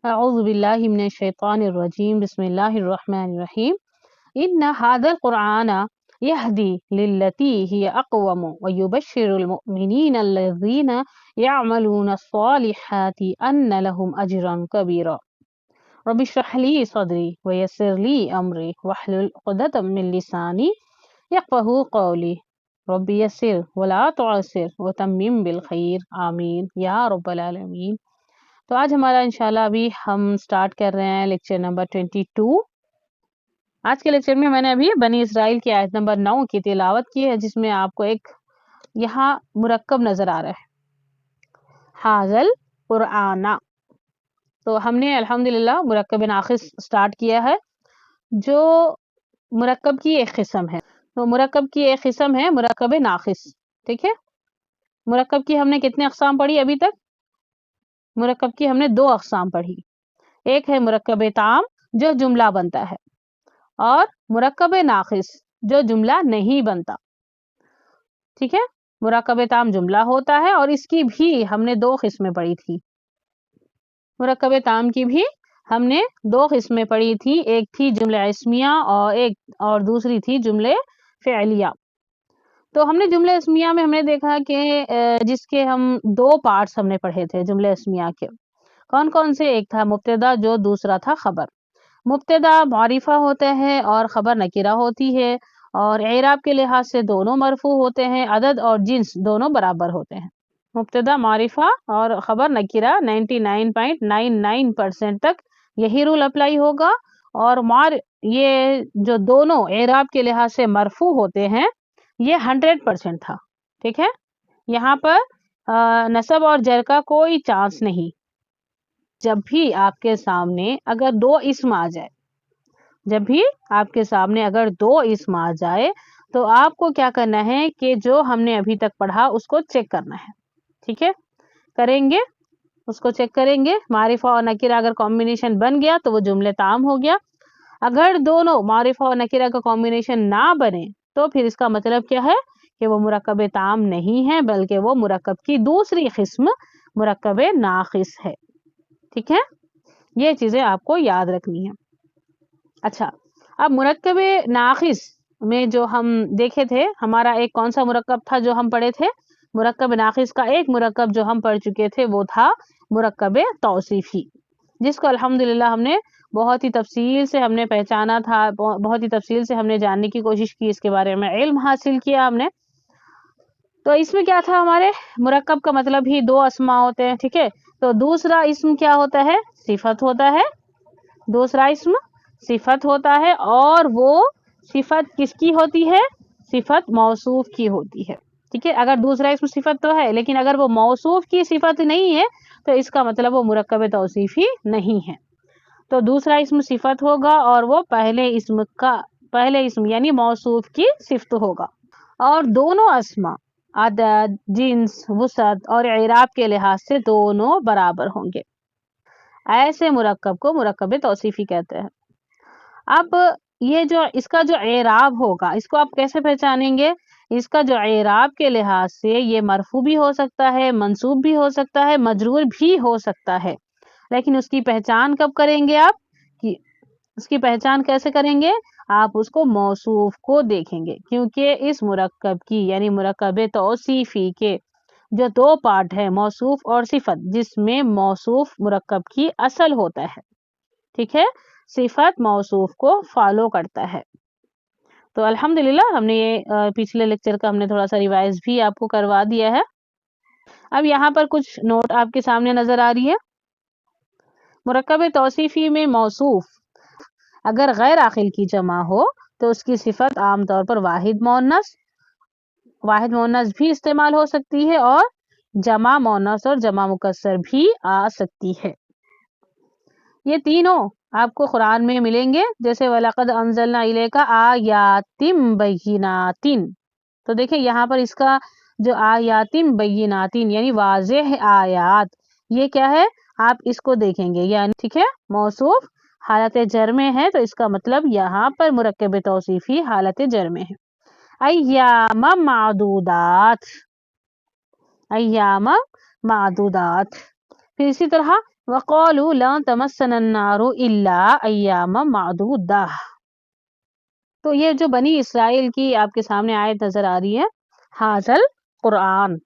اعوذ باللہ من الشیطان الرجیم بسم اللہ الرحمن الرحیم ان هذا القرآن يهدي للتي هي اقوم ويبشر المؤمنين الذين يعملون الصالحات ان لهم اجرا كبيرا رب اشرح لي صدري ويسر لي امري واحلل عقدة من لساني يفقهوا قولي رب يسر ولا تعسر وتمم بالخير آمین یا رب العالمین۔ تو آج ہمارا انشاءاللہ ابھی ہم سٹارٹ کر رہے ہیں لیکچر نمبر 22۔ آج کے لیکچر میں نے ابھی بنی اسرائیل کی آیت نمبر 9 کی تلاوت کی ہے، جس میں آپ کو ایک یہاں مرکب نظر آ رہا ہے، حاضل قرآن۔ تو ہم نے الحمدللہ مرکب ناقص سٹارٹ کیا ہے، جو مرکب کی ایک قسم ہے۔ تو مرکب کی ایک قسم ہے مرکب ناقص، ٹھیک ہے۔ مرکب کی ہم نے کتنے اقسام پڑھی ابھی تک؟ مرکب کی ہم نے 2 اقسام پڑھی، ایک ہے مرکب تام جو جملہ بنتا ہے، اور مرکب ناقص جو جملہ نہیں بنتا، ٹھیک ہے۔ مرکب تام جملہ ہوتا ہے اور اس کی بھی ہم نے 2 قسمیں پڑھی تھی۔ مرکب تام کی بھی ہم نے 2 قسمیں پڑھی تھی، ایک تھی جملہ اسمیہ اور دوسری تھی جملے فعلیہ۔ تو ہم نے جملہ اسمیہ میں ہم نے دیکھا کہ جس کے ہم 2 پارٹس ہم نے پڑھے تھے جملہ اسمیہ کے، کون کون سے؟ ایک تھا مبتدا، جو دوسرا تھا خبر۔ مبتدا معرفہ ہوتا ہے اور خبر نکرہ ہوتی ہے، اور اعراب کے لحاظ سے دونوں مرفوع ہوتے ہیں، عدد اور جنس دونوں برابر ہوتے ہیں۔ مبتدا معرفہ اور خبر نکرہ 99.99% تک یہی رول اپلائی ہوگا، اور یہ جو دونوں اعراب کے لحاظ سے مرفوع ہوتے ہیں یہ 100% تھا، ٹھیک ہے۔ یہاں پر نصب اور جر کا کوئی چانس نہیں۔ جب بھی آپ کے سامنے اگر 2 اسم آ جائے، جب بھی آپ کے سامنے اگر 2 اسم آ جائے تو آپ کو کیا کرنا ہے کہ جو ہم نے ابھی تک پڑھا اس کو چیک کرنا ہے، ٹھیک ہے۔ کریں گے، اس کو چیک کریں گے۔ معرفہ اور نکرہ اگر کمبینیشن بن گیا تو وہ جملے تام ہو گیا، اگر دونوں معرفہ اور نکرہ کا کمبینیشن نہ بنے تو پھر اس کا مطلب کیا ہے کہ وہ مرکب تام نہیں ہے، بلکہ وہ مرکب کی دوسری قسم مرکب ناقص ہے، ٹھیک ہے۔ یہ چیزیں آپ کو یاد رکھنی ہے۔ اچھا، اب مرکب ناقص میں جو ہم دیکھے تھے، ہمارا ایک کون سا مرکب تھا جو ہم پڑھے تھے؟ مرکب ناقص کا ایک مرکب جو ہم پڑھ چکے تھے وہ تھا مرکب توصیفی، جس کو الحمدللہ ہم نے بہت ہی تفصیل سے ہم نے پہچانا تھا، بہت ہی تفصیل سے ہم نے جاننے کی کوشش کی، اس کے بارے میں علم حاصل کیا ہم نے۔ تو اس میں کیا تھا، ہمارے مرکب کا مطلب ہی 2 اسما ہوتے ہیں، ٹھیک ہے۔ تو دوسرا اسم کیا ہوتا ہے؟ صفت ہوتا ہے۔ دوسرا اسم صفت ہوتا ہے، اور وہ صفت کس کی ہوتی ہے؟ صفت موصوف کی ہوتی ہے، ٹھیک ہے۔ اگر دوسرا اسم صفت تو ہے، لیکن اگر وہ موصوف کی صفت نہیں ہے تو اس کا مطلب وہ مرکب توصیفی نہیں ہے۔ تو دوسرا اسم صفت ہوگا اور وہ پہلے اسم یعنی موصوف کی صفت ہوگا، اور دونوں اسما عدد، جنس، وسعت اور اعراب کے لحاظ سے دونوں برابر ہوں گے۔ ایسے مرکب کو مرکب توصیفی کہتے ہیں۔ اب یہ جو اس کا جو اعراب ہوگا، اس کو آپ کیسے پہچانیں گے؟ اس کا جو اعراب کے لحاظ سے یہ مرفوع بھی ہو سکتا ہے، منصوب بھی ہو سکتا ہے، مجرور بھی ہو سکتا ہے، لیکن اس کی پہچان کب کریں گے آپ؟ اس کی پہچان کیسے کریں گے؟ آپ اس کو موصوف کو دیکھیں گے، کیونکہ اس مرکب کی یعنی مرکب توصیفی کے جو 2 پارٹ ہے، موصوف اور صفت، جس میں موصوف مرکب کی اصل ہوتا ہے، ٹھیک ہے، صفت موصوف کو فالو کرتا ہے۔ تو الحمدللہ ہم نے یہ پچھلے لیکچر کا ہم نے تھوڑا سا ریوائز بھی آپ کو کروا دیا ہے۔ اب یہاں پر کچھ نوٹ آپ کے سامنے نظر آ رہی ہے۔ مرکب توصیفی میں موصوف اگر غیر عاقل کی جمع ہو تو اس کی صفت عام طور پر واحد مؤنث بھی استعمال ہو سکتی ہے، اور جمع مؤنث اور جمع مکسر بھی آ سکتی ہے۔ یہ تینوں آپ کو قرآن میں ملیں گے، جیسے وَلَقَدْ أَنزَلْنَا إِلَيْكَ آيَاتٍ بَيِّنَاتٍ۔ تو دیکھیں یہاں پر اس کا جو آیات بینات یعنی واضح آیات، یہ کیا ہے آپ اس کو دیکھیں گے، یعنی ٹھیک ہے موصوف حالت جر میں ہے، تو اس کا مطلب یہاں پر مرکب توصیفی حالت جر میں ہے۔ ایام معدودات، ایام معدودات۔ پھر اسی طرح وَقَالُوا لَن تَمَسَّنَا النَّارُ إِلَّا أَيَّامًا مَعْدُودَةً۔ تو یہ جو بنی اسرائیل کی آپ کے سامنے آیت نظر آ رہی ہے، حاضل قرآن،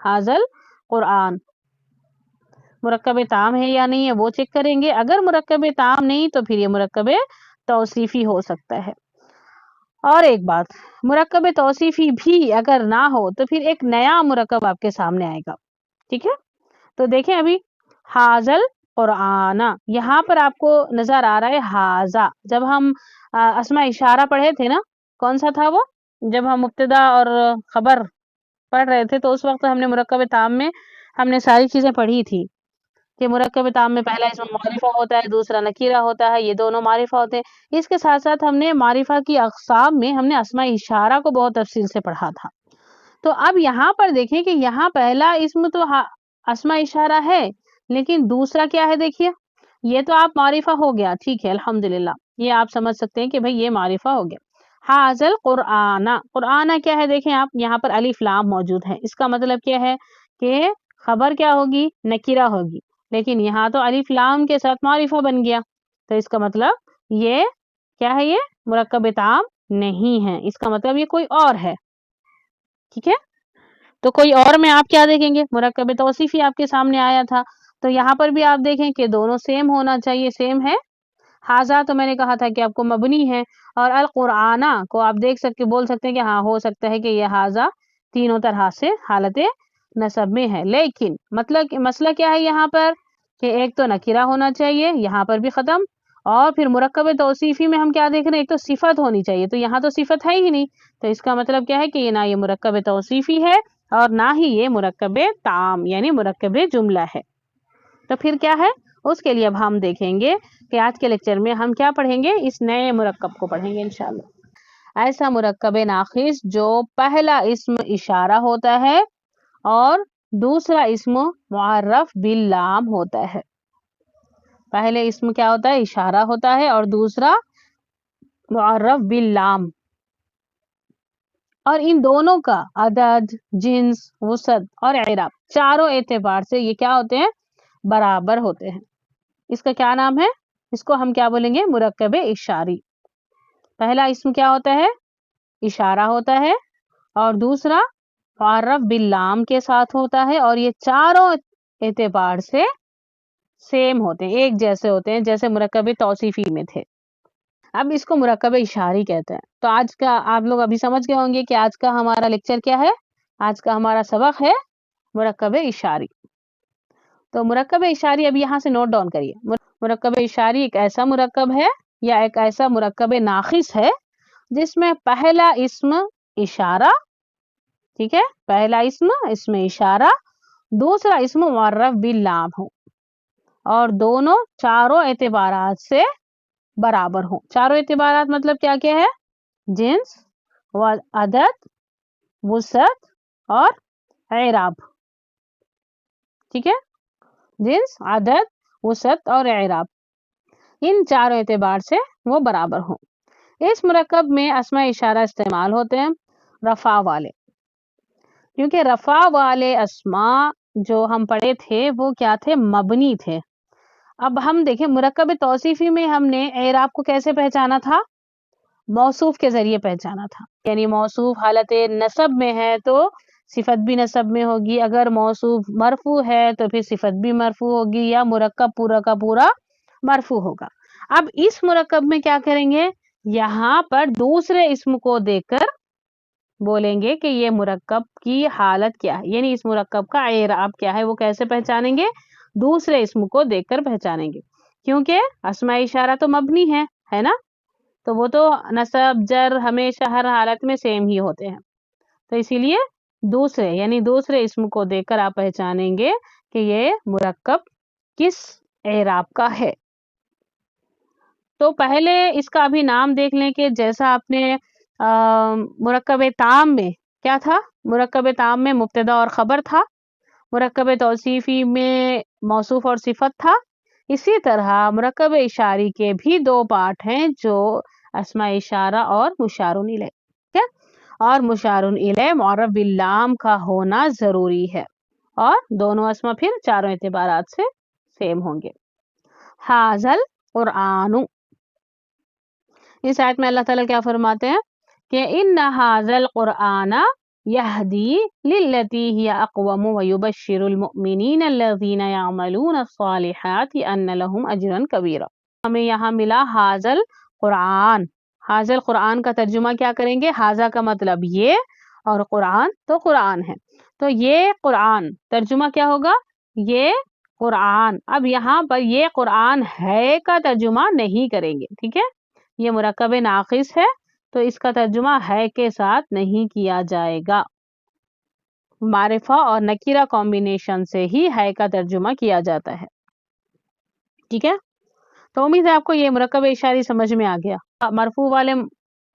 حاضل قرآن مرکب تام ہے یا نہیں ہے وہ چیک کریں گے. اگر مرکب تام نہیں تو پھر یہ مرکب توصیفی ہو سکتا ہے. اور ایک بات، مرکب توصیفی بھی اگر نہ ہو تو پھر ایک نیا مرکب آپ کے سامنے آئے گا. ٹھیک ہے، تو دیکھیں ابھی حاضل قرآن، یہاں پر آپ کو نظر آ رہا ہے حاضا. جب ہم اسماء اشارہ پڑھے تھے نا، کون سا تھا وہ؟ جب ہم مبتدا اور خبر پڑھ رہے تھے تو اس وقت ہم نے مرکب تام میں ہم نے ساری چیزیں پڑھی تھی کہ مرکب تام میں پہلا اسم معرفہ ہوتا ہے، دوسرا نکیرہ ہوتا ہے، یہ دونوں معرفہ ہوتے ہیں. اس کے ساتھ ساتھ ہم نے معرفہ کی اقسام میں ہم نے اسماء اشارہ کو بہت تفصیل سے پڑھا تھا. تو اب یہاں پر دیکھیں کہ یہاں پہلا اسم تو اسماء اشارہ ہے، لیکن دوسرا کیا ہے؟ دیکھیے یہ تو آپ معرفہ ہو گیا، ٹھیک ہے الحمدللہ، یہ آپ سمجھ سکتے ہیں کہ بھئی یہ معرفہ ہو گیا. حاضل قرآن، قرآن کیا ہے؟ دیکھیں آپ یہاں پر الف لام موجود ہے. اس کا مطلب کیا ہے کہ خبر کیا ہوگی؟ نکیرہ ہوگی. لیکن یہاں تو الف لام کے ساتھ معرفہ بن گیا، تو اس کا مطلب یہ کیا ہے؟ یہ مرکب تام نہیں ہے، اس کا مطلب یہ کوئی اور ہے. ٹھیک ہے، تو کوئی اور میں آپ کیا دیکھیں گے؟ مرکب توصیفی آپ کے سامنے آیا تھا، تو یہاں پر بھی آپ دیکھیں کہ دونوں سیم ہونا چاہیے. سیم ہے. حاضا تو میں نے کہا تھا کہ آپ کو مبنی ہے، اور القرآن کو آپ دیکھ سکتے بول سکتے ہیں کہ ہاں ہو سکتا ہے کہ یہ حاضا تینوں طرح سے حالت نصب میں ہے. لیکن مسئلہ کیا ہے یہاں پر کہ ایک تو نکرہ ہونا چاہیے، یہاں پر بھی ختم. اور پھر مرکب توصیفی میں ہم کیا دیکھ رہے ہیں؟ ایک تو صفت ہونی چاہیے، تو یہاں تو صفت ہے ہی نہیں. تو اس کا مطلب کیا ہے کہ یہ نہ یہ مرکب توصیفی ہے اور نہ ہی یہ مرکب تام یعنی مرکب جملہ ہے. تو پھر کیا ہے؟ اس کے لیے اب ہم دیکھیں گے کہ آج کے لیکچر میں ہم کیا پڑھیں گے؟ اس نئے مرکب کو پڑھیں گے انشاءاللہ. ایسا مرکب ناقص جو پہلا اسم اشارہ ہوتا ہے اور دوسرا اسم معرف باللام ہوتا ہے. پہلے اسم کیا ہوتا ہے؟ اشارہ ہوتا ہے، اور دوسرا معرف باللام. اور ان دونوں کا عدد، جنس، وسعت اور اعراب چاروں اعتبار سے یہ کیا ہوتے ہیں؟ برابر ہوتے ہیں. اس کا کیا نام ہے؟ اس کو ہم کیا بولیں گے؟ مرکب اشاری. پہلا اسم کیا ہوتا ہے؟ اشارہ ہوتا ہے، اور دوسرا معرف باللام کے ساتھ ہوتا ہے، اور یہ چاروں اعتبار سے سیم ہوتے ہیں، ایک جیسے ہوتے ہیں، جیسے مرکب توصیفی میں تھے. اب اس کو مرکب اشاری کہتے ہیں. تو آج کا آپ لوگ ابھی سمجھ گئے ہوں گے کہ آج کا ہمارا لیکچر کیا ہے. آج کا ہمارا سبق ہے مرکب اشاری. تو مرکب اشاری اب یہاں سے نوٹ ڈاؤن کریے. مرکب اشاری ایک ایسا مرکب ہے یا ایک ایسا مرکب ناقص ہے جس میں پہلا اسم اشارہ، ٹھیک ہے، پہلا اسم اشارہ، دوسرا اسم معرف باللام ہو، اور دونوں چاروں اعتبارات سے برابر ہوں. چاروں اعتبارات مطلب کیا کیا ہے؟ جنس، عدد، وسعت اور اعراب. ٹھیک ہے، جنس، عدد، وسعت اور اعراب، ان چاروں اعتبار سے وہ برابر ہوں. اس مرکب میں اسماء اشارہ استعمال ہوتے ہیں رفع والے، کیونکہ رفع والے اسماء جو ہم پڑھے تھے وہ کیا تھے؟ مبنی تھے. اب ہم دیکھیں مرکب توصیفی میں ہم نے اعراب کو کیسے پہچانا تھا؟ موصوف کے ذریعے پہچانا تھا. یعنی موصوف حالت نصب میں ہے تو صفت بھی نصب میں ہوگی، اگر موصوف مرفوع ہے تو پھر صفت بھی مرفوع ہوگی، یا مرکب پورا کا پورا مرفوع ہوگا. اب اس مرکب میں کیا کریں گے؟ یہاں پر دوسرے اسم کو دیکھ کر بولیں گے کہ یہ مرکب کی حالت کیا ہے، یعنی اس مرکب کا اعراب کیا ہے. وہ کیسے پہچانیں گے؟ دوسرے اسم کو دیکھ کر پہچانیں گے، کیونکہ اسماء اشارہ تو مبنی ہے نا، تو وہ تو نصب جر ہمیشہ ہر حالت میں سیم ہی ہوتے ہیں. تو اسی لیے دوسرے اسم کو دیکھ کر آپ پہچانیں گے کہ یہ مرکب کس اعراب کا ہے. تو پہلے اس کا ابھی نام دیکھ لیں کہ جیسا آپ نے مرکب تام میں کیا تھا؟ مرکب تام میں مبتدا اور خبر تھا، مرکب توصیفی میں موصوف اور صفت تھا. اسی طرح مرکب اشاری کے بھی دو پارٹ ہیں جو اسماء اشارہ اور مشار الیہ، ٹھیک ہے، اور مشار الیہ معرف باللام کا ہونا ضروری ہے. और दोनों अस्मा फिर चारों एतबारात से सेम होंगे। हाजल कुरानु, इस आयत में अल्लाह ताला क्या फरमाते हैं कि इन्ना हाजल कुराना यहदी लिल्लती हिया अक़वम व युबश्शिरुल मुमिनीन अल्लज़ीना यअमलून अस्सालिहाति अन्न लहुम अजरन कबीरा। हमें यहाँ मिला हाजल कुरान। हाजल कुरान का तर्जुमा क्या करेंगे? हाजा का मतलब ये और कुरान तो कुरान है, तो ये कुरान तर्जुमा क्या होगा? ये कुरान। अब यहाँ पर ये कुरान है का तर्जुमा नहीं करेंगे, ठीक है? ये मुरक्कब नाक़िस है तो इसका तर्जुमा है के साथ नहीं किया जाएगा। मारिफा और नकीरा कॉम्बिनेशन से ही है का तर्जुमा किया जाता है, ठीक है? तो उम्मीद है आपको ये मुरक्कब इशारी समझ में आ गया। मरफू वाले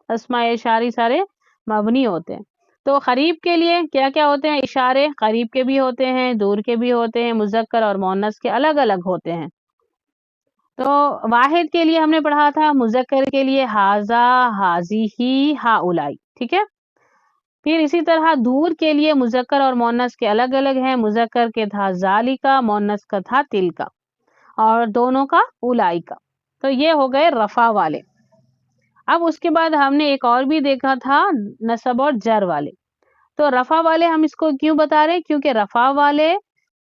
अस्मा इशारी सारे मबनी होते हैं। तो करीब के लिए क्या क्या होते हैं? इशारे करीब के भी होते हैं, दूर के भी होते हैं, मुज़क्कर और मुअन्नस के अलग अलग होते हैं। तो वाहिद के लिए हमने पढ़ा था, मुज़क्कर के लिए हाजा, हाज़िही, हाउलाई, ठीक है? फिर इसी तरह दूर के लिए मुज़क्कर और मुअन्नस के अलग अलग हैं। मुज़क्कर के था ज़ालिका, मुअन्नस का था तिलका और दोनों का उलाई का। तो ये हो गए रफा वाले। अब उसके बाद हमने एक और भी देखा था नसब और जर वाले। तो रफा वाले हम इसको क्यों बता रहे हैं? क्योंकि रफा वाले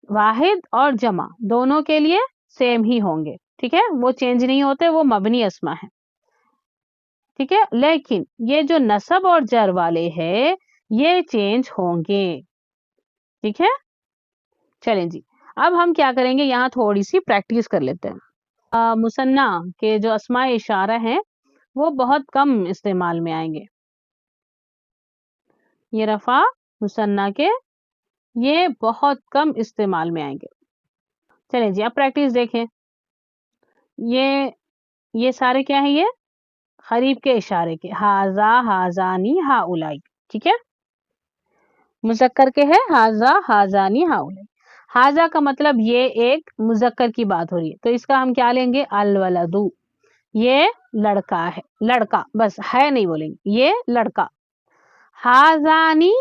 वाहिद और जमा दोनों के लिए सेम ही होंगे, ठीक है? वो चेंज नहीं होते, वो मबनी अस्मा है, ठीक है? लेकिन ये जो नसब और जर वाले हैं ये चेंज होंगे, ठीक है? चलें जी, अब हम क्या करेंगे, यहाँ थोड़ी सी प्रैक्टिस कर लेते हैं। मुसन्ना के जो अस्माए इशारा हैं वो बहुत कम इस्तेमाल में आएंगे। ये रफा मुसन्ना के ये बहुत कम इस्तेमाल में आएंगे। चलें जी, अब प्रैक्टिस देखें। ये सारे क्या है? ये करीब के इशारे के, हाजा, हाजानी, हाउलाई, ठीक है? मुज़क्कर के है हाजा, हाजानी, हाउलाई। हाजा का मतलब ये एक मुज़क्कर की बात हो रही है, तो इसका हम क्या लेंगे? अल वलदु, ये लड़का है, लड़का, बस है नहीं बोलेंगे, ये लड़का। हाजानी,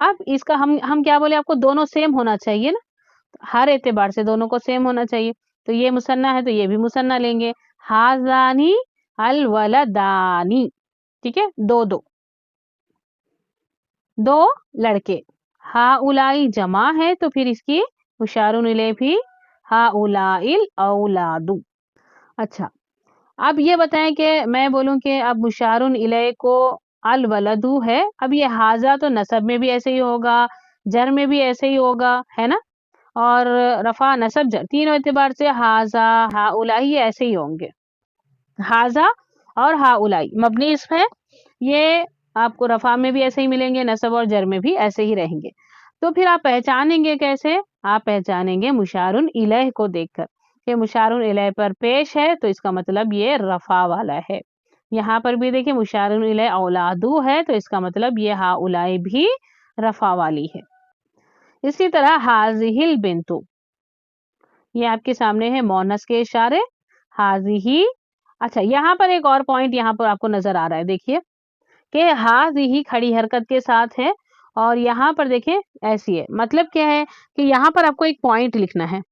अब इसका हम क्या बोले आपको? दोनों सेम होना चाहिए ना, हर एतबार से दोनों को सेम होना चाहिए। तो ये मुसन्ना है तो ये भी मुसन्ना लेंगे। हाजानी अल वलदानी, ठीक है? दो दो दो लड़के। हाउलाई जमा है तो फिर इसकी मुशारुन इलैह भी हाउलाइल औलादु। अच्छा, अब ये बताएं कि मैं बोलूं कि अब मुशारुन इलैह को अल वलदु है। अब ये हाजा तो नसब में भी ऐसे ही होगा, जर में भी ऐसे ही होगा, है ना? और रफा नसब जर तीनों एतबार से हाजा, हाउलाई ऐसे ही होंगे। हाजा और हाउलाई मबनी इस्म है, ये आपको रफा में भी ऐसे ही मिलेंगे, नसब और जर में भी ऐसे ही रहेंगे। तो फिर आप पहचानेंगे कैसे? आप पहचानेंगे मुशारुन इलैह को देखकर कि मुशारुन इलैह पर पेश है तो इसका मतलब ये रफा वाला है। यहाँ पर भी देखिए मुशारुन इलैह औलादु है तो इसका मतलब ये हाउलाई भी रफा वाली है। इसी तरह हाजिहिल बिंतु, ये आपके सामने है मोनस के इशारे, हाजिही। अच्छा, यहाँ पर एक और पॉइंट यहाँ पर आपको नजर आ रहा है, देखिए कि हाजिही खड़ी हरकत के साथ है और यहाँ पर देखें ऐसी है। मतलब क्या है कि यहाँ पर आपको एक पॉइंट लिखना है।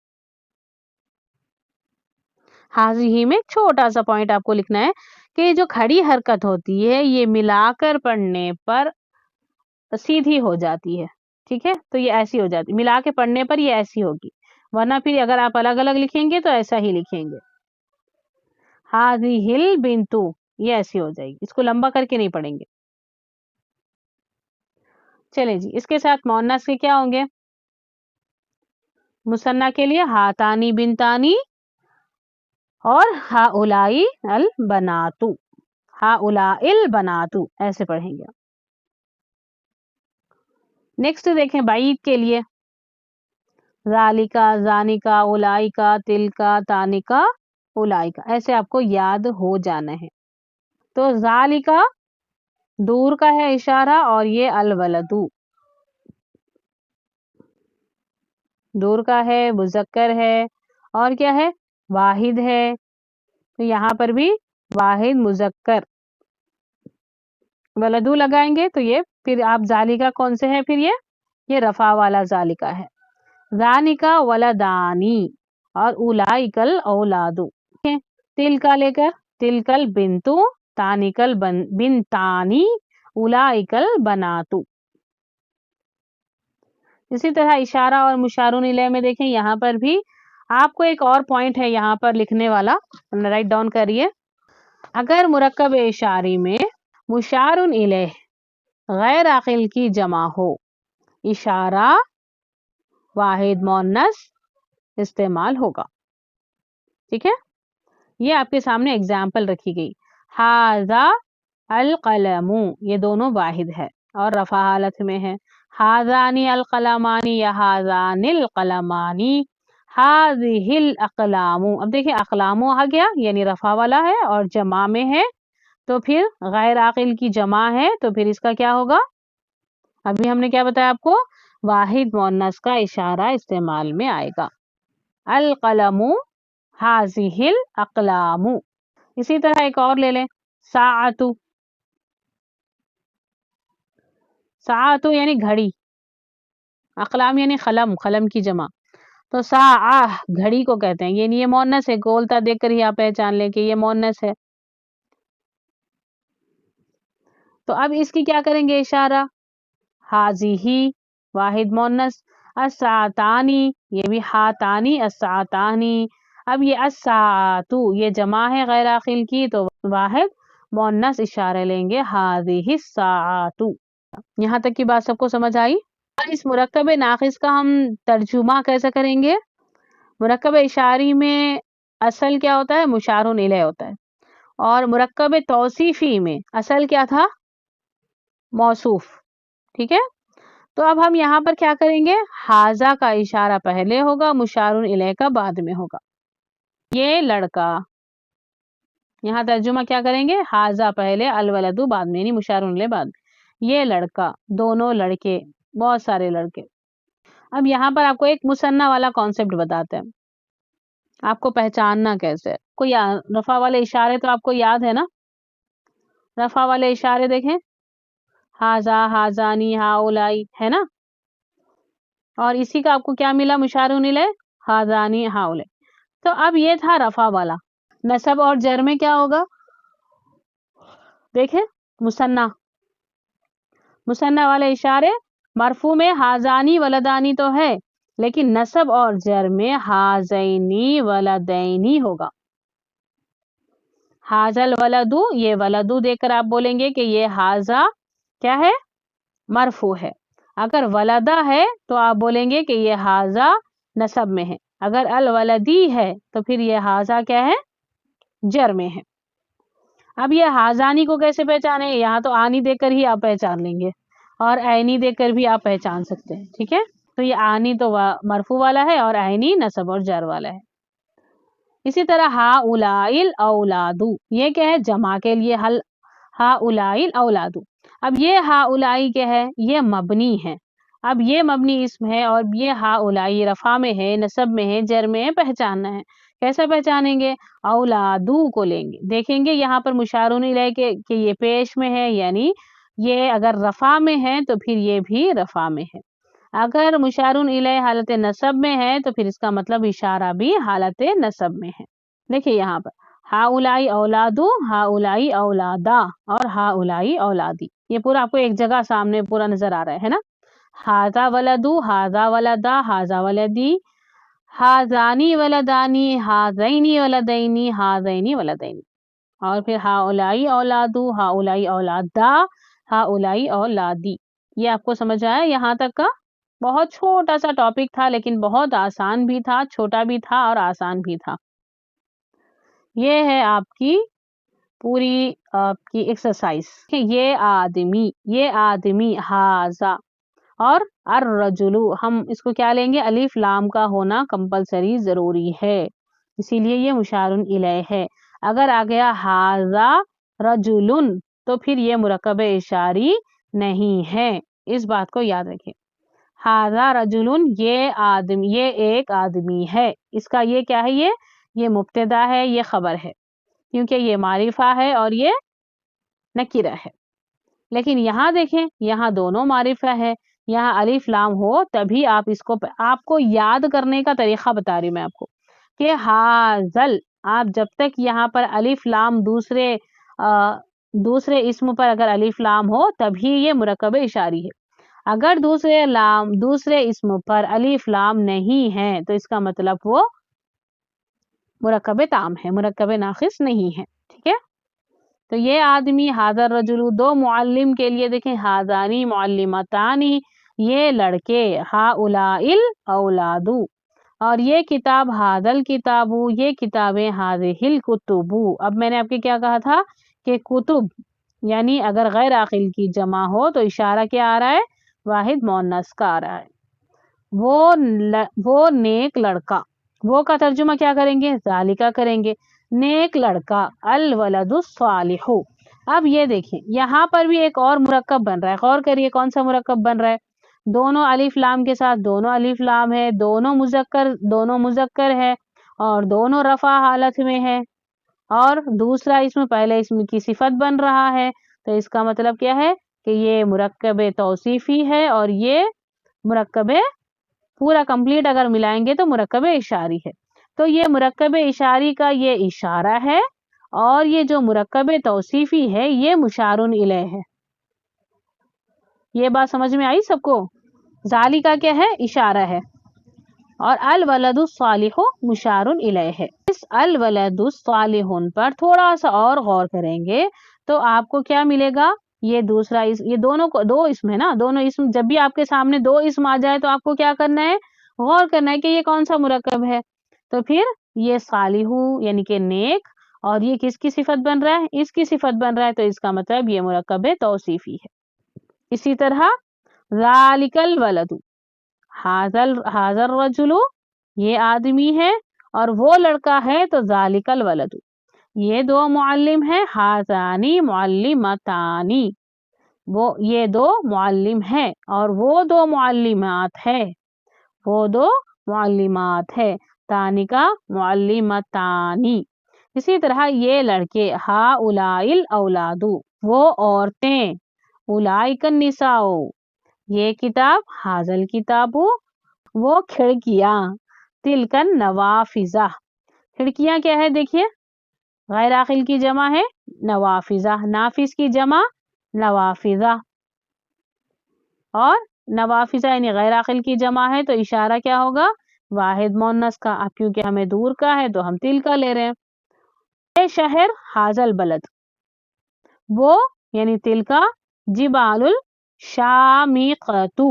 हाजिही में छोटा सा पॉइंट आपको लिखना है कि जो खड़ी हरकत होती है ये मिलाकर पढ़ने पर सीधी हो जाती है, ठीक है? तो ये ऐसी हो जाती है, मिला के पढ़ने पर ये ऐसी होगी, वरना फिर अगर आप अलग अलग लिखेंगे तो ऐसा ही लिखेंगे। हाजिहिल बिंतु ये ऐसी हो जाएगी, इसको लंबा करके नहीं पढ़ेंगे। चले जी, इसके साथ मुअन्नस के क्या होंगे? मुसन्ना के लिए हातानी बिनतानी और हाउलाई अल बनातु, हाउलाइल बनातु ऐसे पढ़ेंगे। नेक्स्ट देखें बाईद के लिए, जालिका, जानिका, उलाइका, तिलका, तानिका, उलाइका, ऐसे आपको याद हो जाना है। तो जालिका दूर का है इशारा और ये अल वलदु दूर का है, मुज़क्कर है और क्या है? वाहिद है। तो यहाँ पर भी वाहिद मुज़क्कर, वलदु लगाएंगे तो ये फिर आप जालिका कौन से है? फिर ये रफा वाला जालिका है। ज़ानिका वलदानी और उलाइकल औलादू। तिलका लेकर तिलकल बिंतु, तानिकल बिनतानी, उलाइकल बनातु। इसी तरह इशारा और मुशारुन इलैह में देखें, यहाँ पर भी आपको एक और पॉइंट है यहाँ पर लिखने वाला, राइट डाउन करिए। अगर मुरक्कब इशारी में मुशारुन इलैह गैर आकिल की जमा हो, इशारा वाहिद मुअन्नस इस्तेमाल होगा। ठीक है, ये आपके सामने एग्जाम्पल रखी गई। हाजा अल कलमु, ये दोनों वाहिद है और रफा हालत में है। हाजानी अल कलमानी या हाजानिल कलमानी, हाजिहिल अकलामु। अब देखिए अकलामु आ गया, यानी रफा वाला है और जमा में है, तो फिर गैर आकिल की जमा है, तो फिर इसका क्या होगा? अभी हमने क्या बताया आपको, वाहिद मुअन्नस का इशारा इस्तेमाल में आएगा। अल कलमु हाजिहिल अकलामु। इसी तरह एक और ले लें, साअतु। साअतु यानी घड़ी, अकलाम यानी कलम, कलम की जमा, तो साअह घड़ी को कहते हैं। ये मुअन्नस है, गोलता देखकर ही आप पहचान लें कि ये मुअन्नस है। तो अब इसकी क्या करेंगे इशारा? हाजिही वाहिद मुअन्नस, अस्सातानी ये भी हातानी, अस्सातानी। अब ये अस्सातु ये जमा है गैर आकिल की, तो वाहिद मुअन्नस इशारे लेंगे हाजिही साअतु। यहाँ तक की बात सबको समझ आई? और इस मुरक्कब नाकिस का हम तर्जुमा कैसे करेंगे? मुरक्कब इशारी में असल क्या होता है? मुशारुन इलैह होता है, और मुरक्कब तौसीफी में असल क्या था? मौसूफ। ठीक है, तो अब हम यहाँ पर क्या करेंगे? हाजा का इशारा पहले होगा, मुशारुन इलैह का बाद में होगा। ये लड़का, यहाँ तर्जुमा क्या करेंगे? हाजा पहले, अल वलदु बाद में, यानी मुशारुन इलैह बाद में। ये लड़का, दोनों लड़के, बहुत सारे लड़के। अब यहाँ पर आपको एक मुसन्ना वाला कॉन्सेप्ट बताते हैं, आपको पहचानना कैसे है। कोई रफा वाले इशारे तो आपको याद है ना? रफा वाले इशारे देखें, हाजा, हाजानी, हाउलाई, है ना? और इसी का आपको क्या मिला? मुशारुन इलैह, हाजानी, हाउलाई। तो अब ये था रफा वाला। नसब और जर में क्या होगा? देखें, मुसन्ना, मुसन्ना वाले इशारे मरफू में हाजानी वलदानी तो है, लेकिन नसब और जर में हाजैनी वलदैनी होगा। हाजल वलदू, ये वलदू देकर आप बोलेंगे कि ये हाजा क्या है? मरफू है। अगर वलदा है तो आप बोलेंगे कि ये हाजा नसब में है। अगर अल वलदी है तो फिर ये हाजा क्या है? जर में है। अब ये हाजानी को कैसे पहचाने? यहाँ तो आनी देकर ही आप पहचान लेंगे, और ऐनी देकर भी आप पहचान सकते हैं। ठीक है, तो ये आनी तो मरफू वाला है और ऐनी नसब और जर वाला है। इसी तरह हा उलाइल औलादू, ये क्या है? जमा के लिए हल, हा उलाइल औलादू। अब ये हा उलाई क्या है? ये मबनी है। अब ये मबनी इसम है, और ये हा उलाई रफा में है, नसब में है, जर में है, पहचानना है। कैसे पहचानेंगे? औलादू को लेंगे, देखेंगे यहाँ पर मुशारुन इलैह के ये पेश में है, यानी ये अगर रफा में है तो फिर ये भी रफा में है। अगर मुशारुन इलैह हालत नसब में है तो फिर इसका मतलब इशारा भी हालत नसब में है। देखिए यहाँ पर हाउलाई औलादू, हाउलाई औलादा और हाउलाई औलादी, ये पूरा आपको एक जगह सामने पूरा नजर आ रहा है ना? हाजा वलदू, हाजा वलदा, हाजा वलदी, हाजानी वलदानी, हाजैनी वलदैनी, हाजैनी वलदैनी, और फिर हाउलाई औलादू, हाउलाई औलादा, हाउलाई औलादी। ये आपको समझ आया यहाँ तक का? बहुत छोटा सा टॉपिक था, लेकिन बहुत आसान भी था, छोटा भी था और आसान भी था। ये है आपकी पूरी आपकी एक्सरसाइज। ये आदमी हाजा, और अर्रजुलु हम इसको क्या लेंगे? अलिफ लाम का होना कंपलसरी जरूरी है, इसीलिए ये मुशारुन इलैह है। अगर आ गया हाजा रजुलुन तो फिर ये मुरक्कब इशारी नहीं है, इस बात को याद रखें। हाजा रजुलुन ये आदमी, ये एक आदमी है, इसका ये क्या है? ये मुब्तदा है, ये खबर है, क्योंकि ये मारिफा है और ये नकीरा है। लेकिन यहाँ देखें, यहाँ दोनों मारिफा है, यहाँ अलिफ लाम हो तभी आप इसको, आपको याद करने का तरीका बता रही मैं आपको कि हाजल, आप जब तक यहाँ पर अलिफ लाम दूसरे इस्म पर अगर अलिफ लाम हो तभी ये मुरक्कब इशारी है। अगर दूसरे इस्म पर अलिफ लाम नहीं है तो इसका मतलब वो मुरक्कब ताम है, मुरक्कब नाखिस नहीं है। ठीक है, तो ये आदमी हाज़र रजुलु, दो मुअल्लिम के लिए देखें हाज़ानी मुअल्लिमतानी, ये लड़के, हाउलाइल औलादु, और ये किताब हाज़ल किताबु, ये किताबें हाज़िहिल कुतुबु। अब मैंने आपके क्या कहा था कि कुतुब यानी अगर गैर आकिल की जमा हो तो इशारा क्या आ रहा है, वाहिद मुअन्नस का आ रहा है। वो नेक लड़का, वो का तर्जुमा क्या करेंगे, ज़ालिका करेंगे, नेक लड़का, अल वलदुस सालिहु। अब ये देखिए यहाँ पर भी एक और मुरक्कब बन रहा है, गौर करिए कौन सा मुरक्कब बन रहा है। दोनों अलिफ लाम के साथ, दोनों अलिफ लाम है, दोनों मुज़क्कर है और दोनों रफा हालत में है, और दूसरा इसमें पहले इसमें की सिफत बन रहा है। तो इसका मतलब क्या है कि ये मुरक्कब तौसीफी है और ये मुरक्कब पूरा कंप्लीट अगर मिलाएंगे तो मुरक्कब इशारी है। तो ये मुरक्कब इशारी का ये इशारा है और ये जो मुरक्कब तौसीफी है ये मुशारुन इलैह है। ये बात समझ में आई सबको? जाली का क्या है, इशारा है, और अल वलदुस सालिहु मुशारुन इलैह है। इस अल वलदुस सालिहुन पर थोड़ा सा और गौर करेंगे तो आपको क्या मिलेगा, ये दूसरा ये दोनों को दो इसम है ना, दोनों इसम, जब भी आपके सामने दो इसम आ जाए तो आपको क्या करना है, गौर करना है कि ये कौन सा मुरक्कब है। तो फिर ये सालिहु यानी कि नेक, और ये किसकी सिफत बन रहा है, इसकी सिफत बन रहा है, तो इसका मतलब ये मुरक्कब तौसीफी है। इसी तरह ज़ालिकल वलदु, हाज़र रजुलु, ये आदमी है और वो लड़का है, तो ज़ालिकल वलदु, ये दो मुअल्लिम है, हाज़ानी मुअल्लिमतानी, वो ये दो मुअल्लिम है और वो दो मुअल्लिमात है, वो दो मुअल्लिमात है, तानिका मुअल्लिमतानी। इसी तरह ये लड़के, हाउलाइल औलादु, वो औरतें, उलाइकन निसाओ, ये किताब, हाजल किताबु, वो खिड़कियां, तिलकन नवाफिजा, खिड़कियां क्या है देखिए, गैर आकिल की जमा है नवाफिजा, नाफिस की जमा नवाफिजा, और नवाफिजा यानी गैर आकिल की जमा है तो इशारा क्या होगा, वाहिद मुअन्नस का। अब क्योंकि हमें दूर का है तो हम तिल का ले रहे हैं। ये शहर हाजल बलद, वो यानी तिल का, जिबालुल शामिकतु,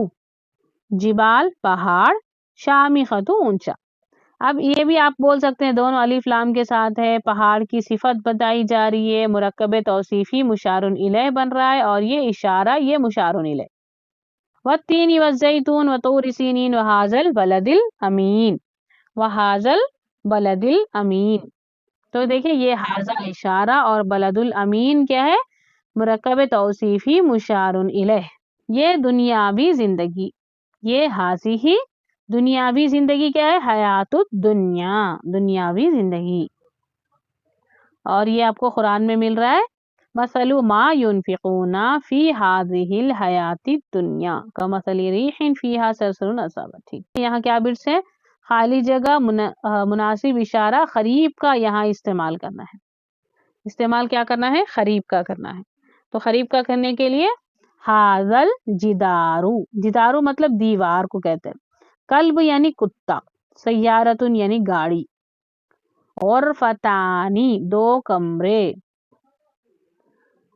जिबाल पहाड़, शामिकतु ऊंचा। अब ये भी आप बोल सकते हैं दोनों अलिफ लाम के साथ है, पहाड़ की सिफत बताई जा रही है, मुरक्कब तौसीफी मुशारुन इलैह बन रहा है और ये इशारा ये मुशारुन इलैह। वत्तीनी वज़्ज़ैतून वतूर सीनीन वहाज़ल बलदिल अमीन, वहाज़ल बलदिल अमीन। तो देखिए ये हाज़ा इशारा और बलदुल अमीन क्या है, मुरक्कब तौसीफी मुशारुन इलैह। ये दुनियावी जिंदगी, ये हाज़ी ही दुनियावी जिंदगी क्या है, हयातुद दुनिया, दुनियावी जिंदगी। और ये आपको कुरान में मिल रहा है, मसलु मा युनफिकूना फी हाज़िहिल हयातिद दुनिया कमसली रिहिन फीहा सरसरुन असाबा। ठीक, यहाँ क्या बिट्स है, खाली जगह, मुनासिब इशारा, खरीब का यहाँ इस्तेमाल करना है। इस्तेमाल क्या करना है, खरीब का करना है। तो खरीब का करने के लिए हाजल जिदारू, जिदारू मतलब दीवार को कहते हैं, कल्ब यानी कुत्ता, सय्यारतुन यानी गाड़ी, और फतानी दो कमरे,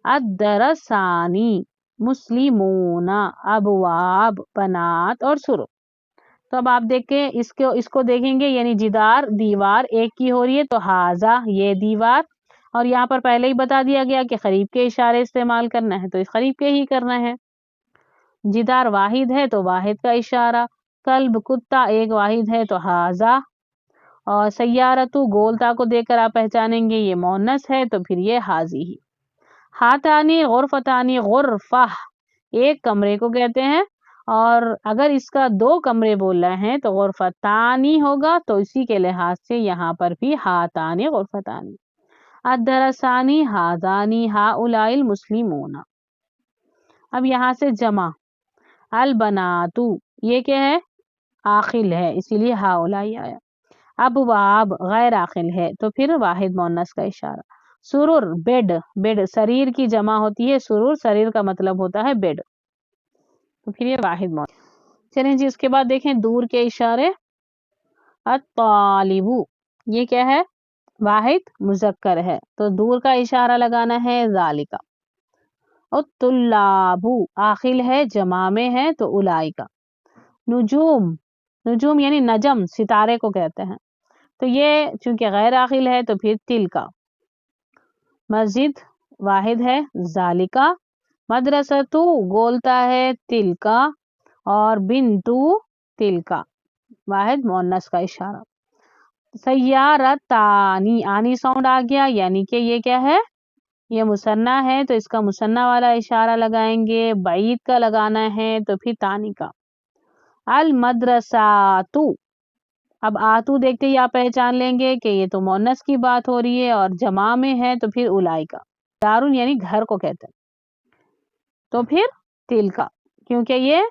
अदरसानी मुस्लिमूना अबवाब बनात और सुरो। तो अब आप देखें इसको देखेंगे, यानी जिदार दीवार एक की हो रही है तो हाजा ये दीवार, और यहाँ पर पहले ही बता दिया गया कि खरीब के इशारे इस्तेमाल करना है तो इस खरीब के ही करना है। जिदार वाहिद है तो वाहिद का इशारा, कल्ब कुत्ता एक वाहिद है तो हाजा, और सय्यारतु गोलता को देखकर आप पहचानेंगे ये मोनस है तो फिर ये हाजी ही। हाथानी गुरफतानी, गुरफा एक कमरे को कहते हैं, और अगर इसका दो कमरे बोल रहे हैं तो गुरफतानी होगा, तो इसी के लिहाज से यहाँ पर भी हाथानी गुरफतानी। अदरसानी हाजानी हाउलाइल मुस्लिमूना। अब यहाँ से जमा, अलबनातु ये क्या है, आखिल है, इसीलिए हाउलाई आया। अबवाब गैर आखिल है, तो फिर वाहिद मुअन्नस का इशारा। सुरूर बेड, बेड शरीर की जमा होती है, सुरूर शरीर का मतलब होता है बेड, तो फिर ये वाहिद मुअन्नस। चलें जी, इसके बाद देखें दूर के इशारे। अत्तालिबु ये क्या है, वाहिद मुजक्कर है, तो दूर का इशारा लगाना है जालिका। और तुल्लाबु आखिल है, जमा में है, तो उलाइका। नुजूम, नुजूम यानी नजम सितारे को कहते हैं, तो ये चूंकि गैर आखिल है तो फिर तिल का। मस्जिद वाहिद है, जालिका। मदरसतु गोलता है, तिल का। और बिंतु तिल का, वाहिद मुअन्नस का इशारा। सय्यारतानी आनी साउंड आ गया, यानी कि ये क्या है, ये मुसन्ना है, तो इसका मुसन्ना वाला इशारा लगाएंगे। बैत का लगाना है, तो फिर तानी का। अल मदरसातु, अब आतू देखते ही आप पहचान लेंगे कि ये तो मुअन्नस की बात हो रही है और जमा में है, तो फिर उलाई का। दारुन यानी घर को कहते हैं, तो फिर तिल का, क्योंकि ये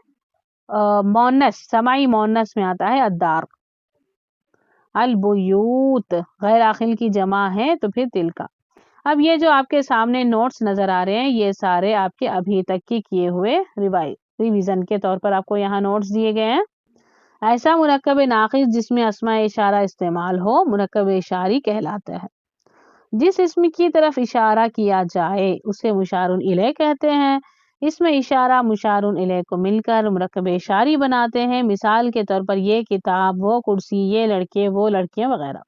मुअन्नस समाई मुअन्नस में आता है अद्दार। अल बुयूत गैर आखिल की जमा है, तो फिर तिल का। अब ये जो आपके सामने नोट्स नजर आ रहे हैं, ये सारे आपके अभी तक के किए हुए रिवीजन के तौर पर आपको यहाँ नोट्स दिए गए हैं। ऐसा मुरक्कब नाक़िस जिसमें अस्मा इशारा इस्तेमाल हो मुरक्कब इशारी कहलाता है। जिस इसम की तरफ इशारा किया जाए उसे मुशारुन इलैह कहते हैं। इसमें इशारा मुशारुन इलैह को मिलकर मुरक्कब इशारी बनाते हैं। मिसाल के तौर पर ये किताब, वो कुर्सी, ये लड़के, वो लड़कियां वगैरह।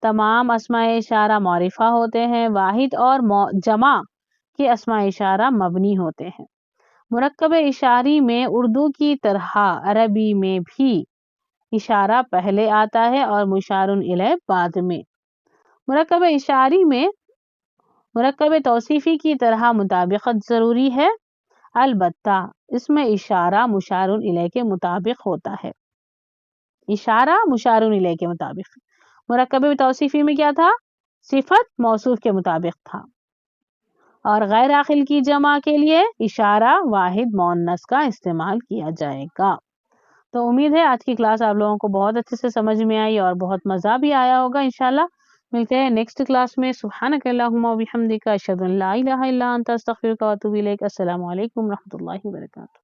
तमाम अस्मा इशारा मौरिफा होते हैं। वाहिद और जमा के अस्मा इशारा मबनी होते हैं। मुरक्कब इशारी में उर्दू की तरह अरबी में भी इशारा पहले आता है और मुशारुन इलैह बाद में। मुरक्कब इशारी में मुरक्कब तौसीफी की तरह मुताबिकत जरूरी है, अलबत्ता इसमें इशारा मुशारुन इलैह के मुताबिक होता है। इशारा मुशारुन इलैह के मुताबिक। मुरक्कब तौसीफी में क्या था, सिफत मौसूफ के मुताबिक था, और गैर आखिल की जमा के लिए इशारा वाहिद मुअन्नस का इस्तेमाल किया जाएगा। तो उम्मीद है आज की क्लास आप लोगों को बहुत अच्छे से समझ में आई और बहुत मज़ा भी आया होगा। इंशाल्लाह मिलते हैं नेक्स्ट क्लास में। सुब्हानक अल्लाहुम्मा व बिहम्दिका अशहदु अन ला इलाहा इल्ला अंता अस्तगफिरुका व अतूबु इलैक। अस्सलामु अलैकुम व रहमतुल्लाहि व बरकातुहू।